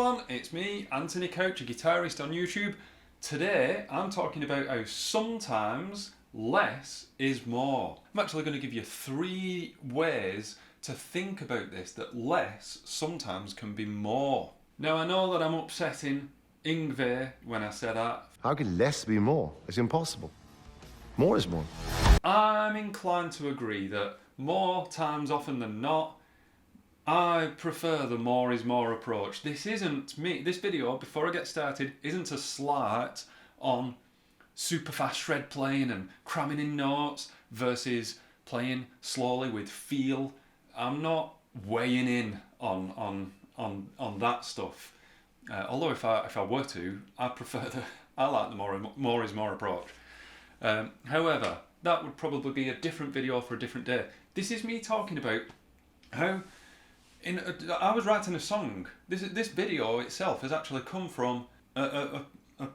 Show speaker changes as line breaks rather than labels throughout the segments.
everyone, it's me, Anthony Couch, a guitarist on YouTube. Today I'm talking about how sometimes less is more. I'm actually going to give you 3 ways to think about this, that less sometimes can be more. Now I know that I'm upsetting Yngwie when I say that.
How can less be more? It's impossible. More is more.
I'm inclined to agree that more times often than not, I prefer the more is more approach. This isn't me. This video, before I get started, isn't a slight on super fast shred playing and cramming in notes versus playing slowly with feel. I'm not weighing in on that stuff. Although if I were to, I like the more is more approach. However, that would probably be a different video for a different day. This is me talking about how I was writing a song. This video itself has actually come from a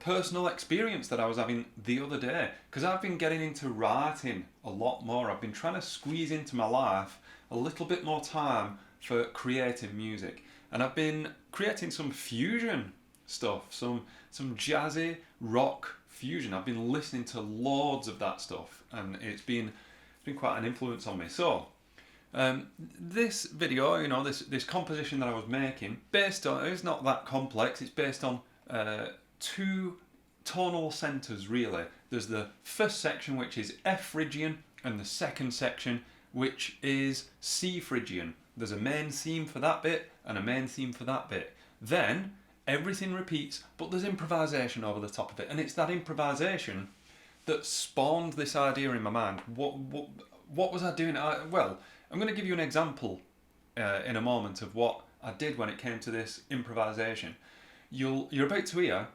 personal experience that I was having the other day, because I've been getting into writing a lot more. I've been trying to squeeze into my life a little bit more time for creating music, and I've been creating some fusion stuff, some jazzy rock fusion. I've been listening to loads of that stuff, and it's been quite an influence on me. So this video, this composition that I was making, based on, it's not that complex, it's based on 2 tonal centres really. There's the first section, which is F Phrygian, and the second section, which is C Phrygian. There's a main theme for that bit and a main theme for that bit. Then everything repeats, but there's improvisation over the top of it, and it's that improvisation that spawned this idea in my mind. What was I doing? Well, I'm going to give you an example in a moment of what I did when it came to this improvisation. You're about to hear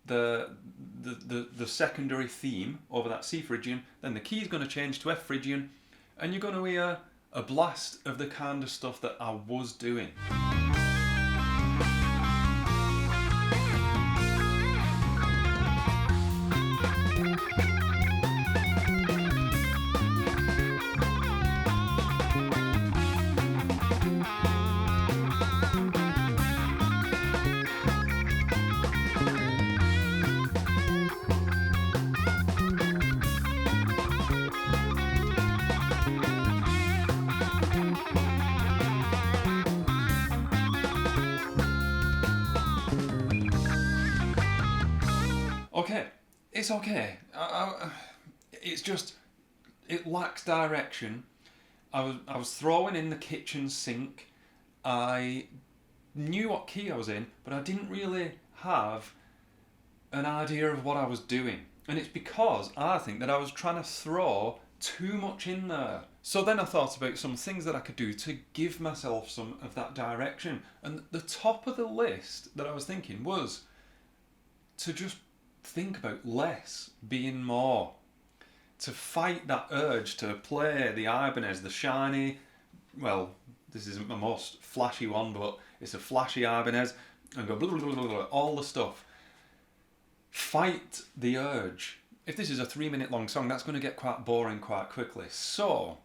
the secondary theme over that C Phrygian, then the key is going to change to F Phrygian, and you're going to hear a blast of the kind of stuff that I was doing. Okay, it's okay. It's just, it lacks direction. I was throwing in the kitchen sink. I knew what key I was in, but I didn't really have an idea of what I was doing. And it's because I think that I was trying to throw too much in there. So then I thought about some things that I could do to give myself some of that direction. And the top of the list that I was thinking was to just think about less being more, to fight that urge to play the Ibanez, the shiny, well, this isn't my most flashy one, but it's a flashy Ibanez, and go blah, blah, blah, blah, blah, all the stuff. Fight the urge. If this is a 3-minute long song, that's going to get quite boring quite quickly. So,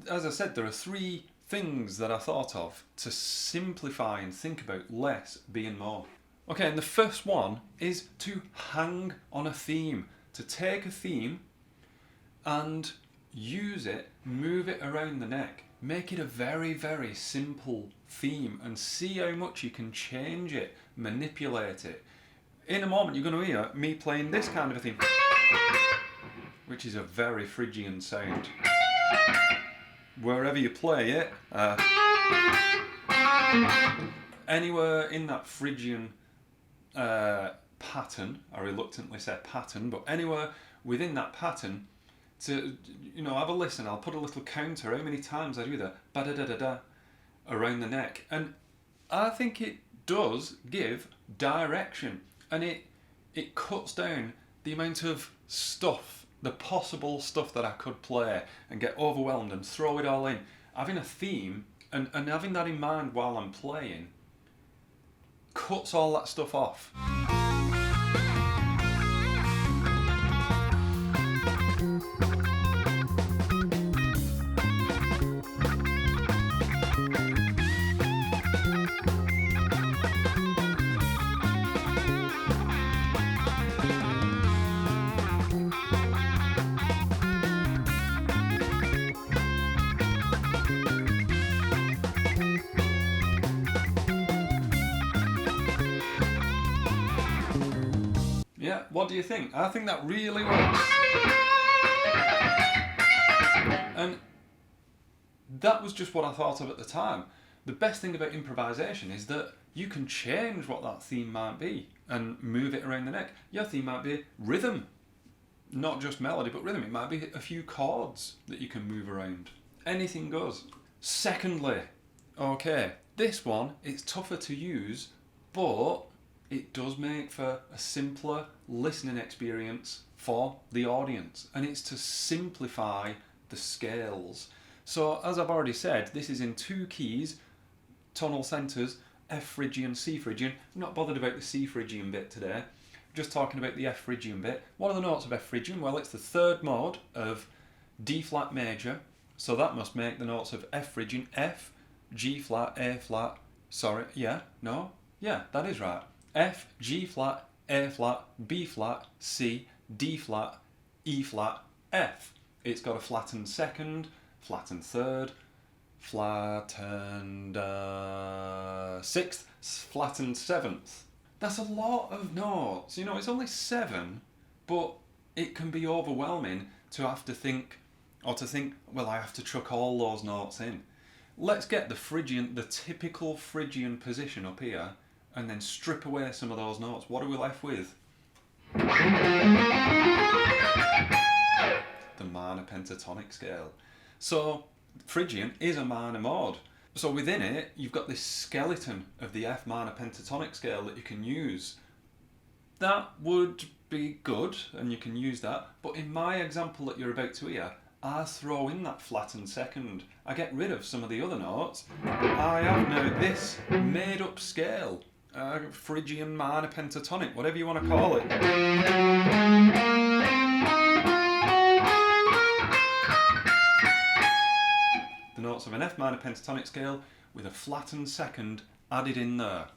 as I said, there are 3 things that I thought of to simplify and think about less being more. Okay, and the first one is to hang on a theme. To take a theme and use it, move it around the neck. Make it a very, very simple theme and see how much you can change it, manipulate it. In a moment you're going to hear me playing this kind of a theme, which is a very Phrygian sound. Wherever you play it, anywhere in that Phrygian pattern, I reluctantly say pattern, but anywhere within that pattern, to have a listen. I'll put a little counter how many times I do that ba-da-da-da-da around the neck, and I think it does give direction, and it cuts down the amount of stuff, the possible stuff that I could play and get overwhelmed and throw it all in. Having a theme and having that in mind while I'm playing cuts all that stuff off. Yeah, what do you think? I think that really works. And that was just what I thought of at the time. The best thing about improvisation is that you can change what that theme might be and move it around the neck. Your theme might be rhythm, not just melody, but rhythm. It might be a few chords that you can move around. Anything goes. Secondly, okay, this one, it's tougher to use, but it does make for a simpler listening experience for the audience, and it's to simplify the scales. So as I've already said, this is in 2 keys, tonal centres, F Phrygian, C Phrygian. I'm not bothered about the C Phrygian bit today, just talking about the F Phrygian bit. What are the notes of F Phrygian? Well, it's the 3rd mode of D flat major, so that must make the notes of F Phrygian F, G flat, A flat, sorry, yeah, no, yeah, that is right. F, G flat, A flat, B flat, C, D flat, E flat, F. It's got a flattened 2nd, flattened 3rd, flattened 6th, flattened 7th. That's a lot of notes. You know, it's only 7, but it can be overwhelming to have to think, well, I have to chuck all those notes in. Let's get the Phrygian, the typical Phrygian position up here, and then strip away some of those notes. What are we left with? The minor pentatonic scale. So Phrygian is a minor mode. So within it, you've got this skeleton of the F minor pentatonic scale that you can use. That would be good, and you can use that. But in my example that you're about to hear, I throw in that flattened 2nd. I get rid of some of the other notes. I have now this made up scale. Phrygian minor pentatonic, whatever you want to call it. The notes of an F minor pentatonic scale with a flattened 2nd added in there.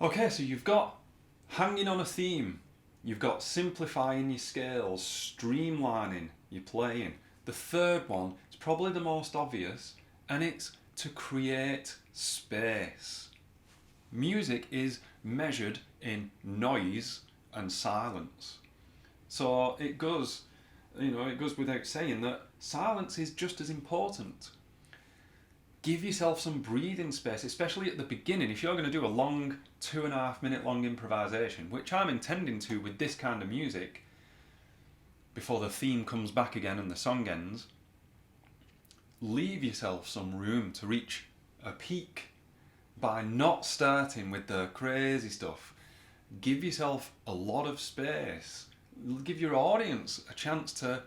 Okay, so you've got hanging on a theme, you've got simplifying your scales, streamlining your playing. The 3rd one is probably the most obvious, and it's to create space. Music is measured in noise and silence. So it goes without saying that silence is just as important. Give yourself some breathing space, especially at the beginning. If you're going to do a long 2.5 minute long improvisation, which I'm intending to with this kind of music, before the theme comes back again and the song ends, leave yourself some room to reach a peak by not starting with the crazy stuff. Give yourself a lot of space. Give your audience a chance to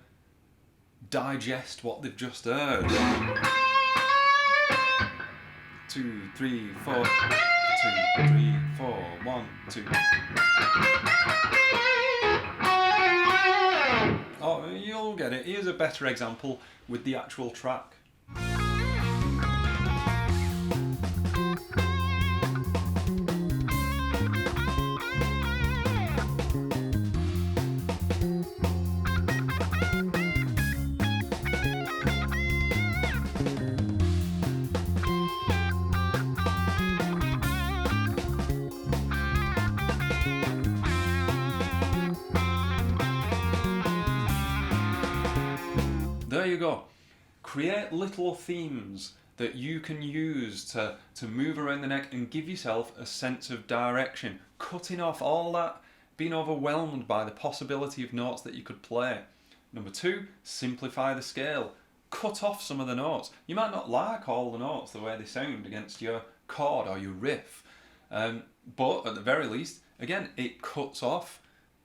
digest what they've just heard. 2, 3, 4, 2, 3, 4, 1, 2. Oh, you'll get it. Here's a better example with the actual track. There you go. Create little themes that you can use to move around the neck and give yourself a sense of direction, cutting off all that being overwhelmed by the possibility of notes that you could play. Number 2, simplify the scale. Cut off some of the notes. You might not like all the notes the way they sound against your chord or your riff, but at the very least, again, it cuts off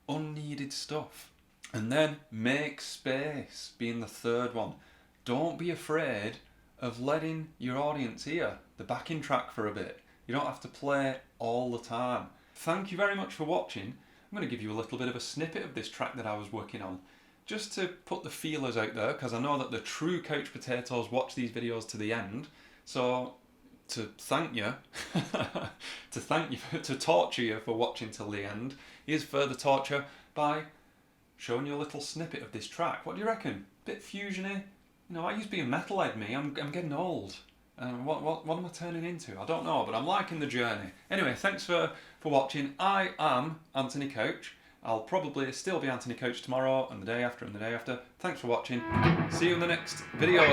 unneeded stuff. And then make space, being the 3rd one. Don't be afraid of letting your audience hear the backing track for a bit. You don't have to play all the time. Thank you very much for watching. I'm going to give you a little bit of a snippet of this track that I was working on, just to put the feelers out there, because I know that the true couch potatoes watch these videos to the end. So to thank you, to torture you for watching till the end, here's further torture by showing you a little snippet of this track. What do you reckon? Bit fusiony? You know, I used to be a metalhead, me. I'm getting old. What am I turning into? I don't know, but I'm liking the journey. Anyway, thanks for watching. I am Anthony Couch. I'll probably still be Anthony Couch tomorrow and the day after and the day after. Thanks for watching. See you in the next video.